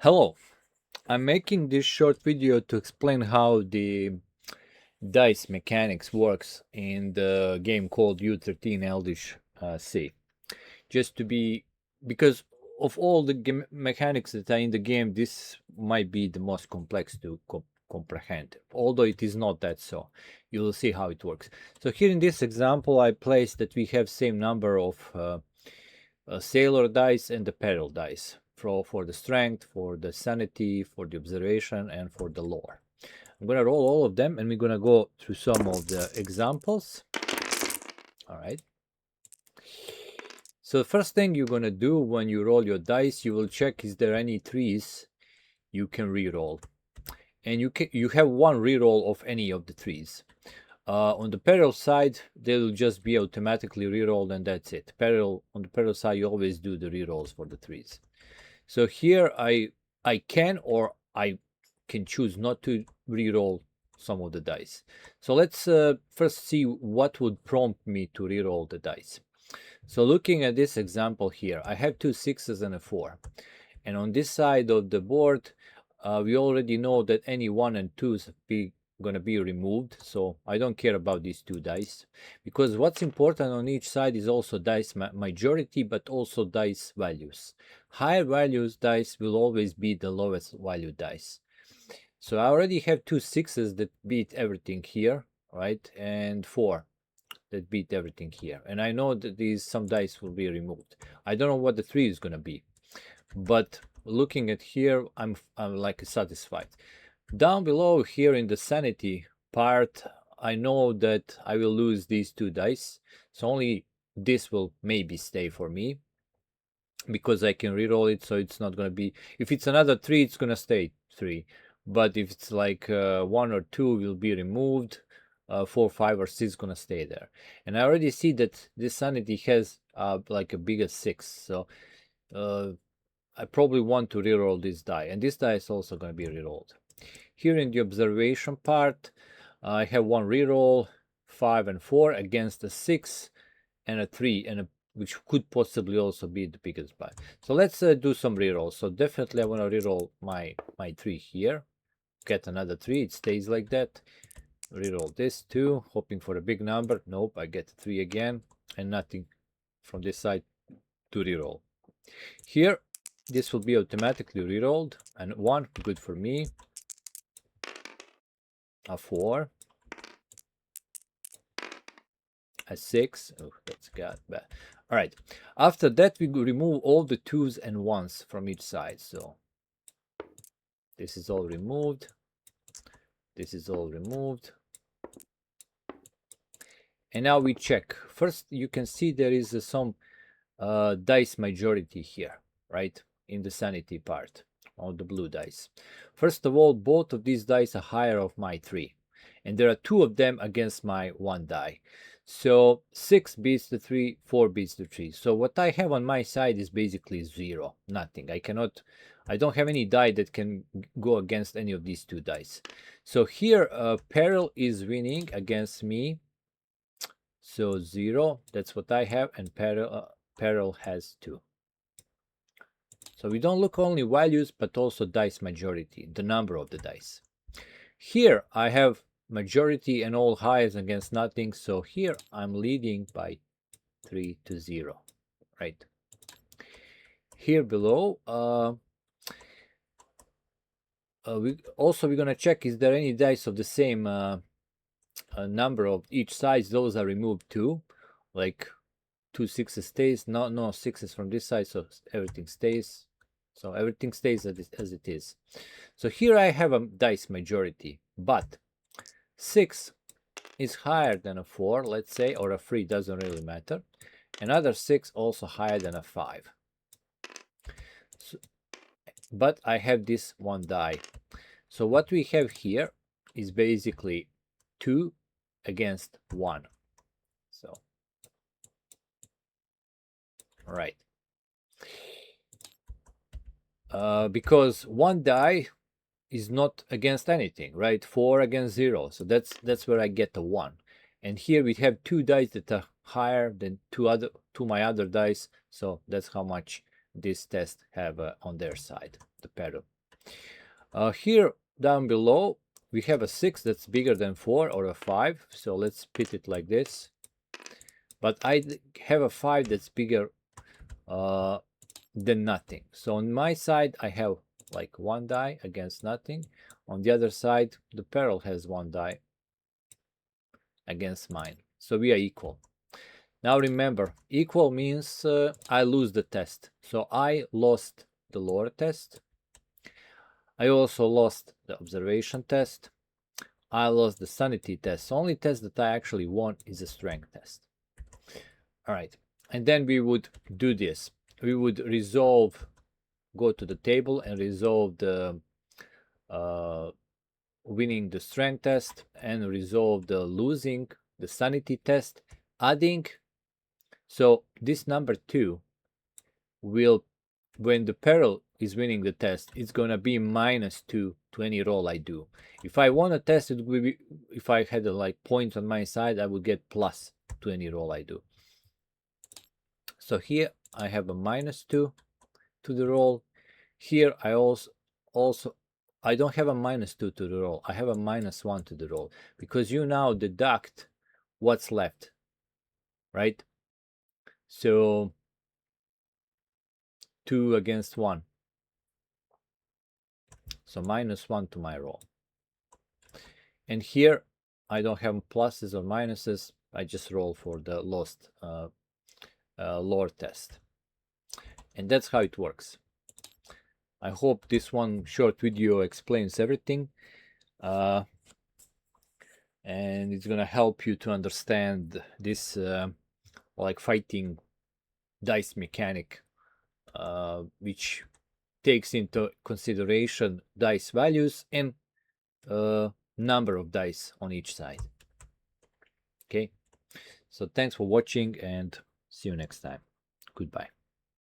Hello, I'm making this short video to explain how the dice mechanics works in the game called U-13 Eldritch Sea. Just to be, because of all the mechanics that are in the game, this might be the most complex to comprehend, although it is not that so. You will see how it works. So here in this example, I placed that we have same number of sailor dice and the peril dice for the strength, for the sanity, for the observation, and for the lore. I'm gonna roll all of them and we're gonna go through some of the examples. All right. So the first thing you're gonna do when you roll your dice, you will check is there any threes you can re-roll. And you have one re-roll of any of the threes. On the peril side, they'll just be automatically re-rolled and that's it. On the peril side, you always do the re-rolls for the threes. So here I can or I can choose not to re-roll some of the dice. So let's first see what would prompt me to re-roll the dice. So looking at this example here, I have two sixes and a four. And on this side of the board, we already know that any one and twos gonna be removed, so I don't care about these two dice, because what's important on each side is also dice majority, but also dice values. Higher values dice will always be the lowest value dice. So I already have two sixes that beat everything here, right, and four that beat everything here, and I know that some dice will be removed. I don't know what the three is gonna be, but looking at here, I'm like satisfied. Down below here in the sanity part, I know that I will lose these two dice, so only this will maybe stay for me because I can reroll it, so it's not gonna be, if it's another three, it's gonna stay three, but if it's like one or two will be removed, 4, 5, or 6 gonna stay there. And I already see that this sanity has like a bigger 6, so I probably want to reroll this die, and this die is also going to be rerolled. Here in the observation part, I have one reroll, 5 and 4 against a 6 and a 3, and which could possibly also be the biggest buy. So let's do some rerolls. So definitely I want to reroll my 3 here, get another 3, it stays like that. Reroll this too, hoping for a big number. Nope, I get 3 again, and nothing from this side to reroll. Here, this will be automatically rerolled, and 1, good for me. A 4. A 6. Oh, that's got bad. All right. After that, we remove all the 2s and 1s from each side. So this is all removed. This is all removed. And now we check. First, you can see there is some dice majority here, right? In the sanity part of the blue dice. First of all, both of these dice are higher of my 3. And there are 2 of them against my 1 die. So 6 beats the 3, 4 beats the 3. So what I have on my side is basically 0, nothing. I don't have any die that can go against any of these 2 dice. So here, Peril is winning against me. So 0, that's what I have, and Peril has 2. So we don't look only values, but also dice majority, the number of the dice. Here I have majority and all highs against nothing, so here I'm leading by 3-0, right? Here below, we're gonna check is there any dice of the same number of each side. Those are removed too, like 2 6s stays, no 6s from this side, so everything stays. So everything stays as it is. So here I have a dice majority, but 6 is higher than a 4, let's say, or a 3, doesn't really matter. Another 6 also higher than a 5. So, but I have this one die. So what we have here is basically 2 against 1. So, all right. Because one die is not against anything, right? 4 against 0, so that's where I get a 1. And here we have 2 dice that are higher than two my other dice, so that's how much this test have on their side, the Peril. Here down below, we have a 6 that's bigger than 4 or a 5. So let's put it like this. But I have a 5 that's bigger than nothing. So on my side, I have like 1 die against nothing. On the other side, the Peril has 1 die against mine. So we are equal. Now remember, equal means I lose the test. So I lost the lore test. I also lost the observation test. I lost the sanity test. The only test that I actually won is a strength test. All right. And then we would do this. We would resolve, go to the table and resolve the winning the strength test and resolve the losing the sanity test, adding. So this number 2 will, when the Peril is winning the test, it's gonna be -2 to any roll I do. If I won a test, it would be, if I had like points on my side, I would get plus to any roll I do. So here I have a -2 to the roll. Here I also I don't have a -2 to the roll. I have a -1 to the roll because you now deduct what's left, right? So 2 against 1. So -1 to my roll. And here I don't have pluses or minuses. I just roll for the lost lore test. And that's how it works. I hope this one short video explains everything. And it's gonna help you to understand this like fighting dice mechanic, which takes into consideration dice values and number of dice on each side. Okay, so thanks for watching and see you next time. Goodbye.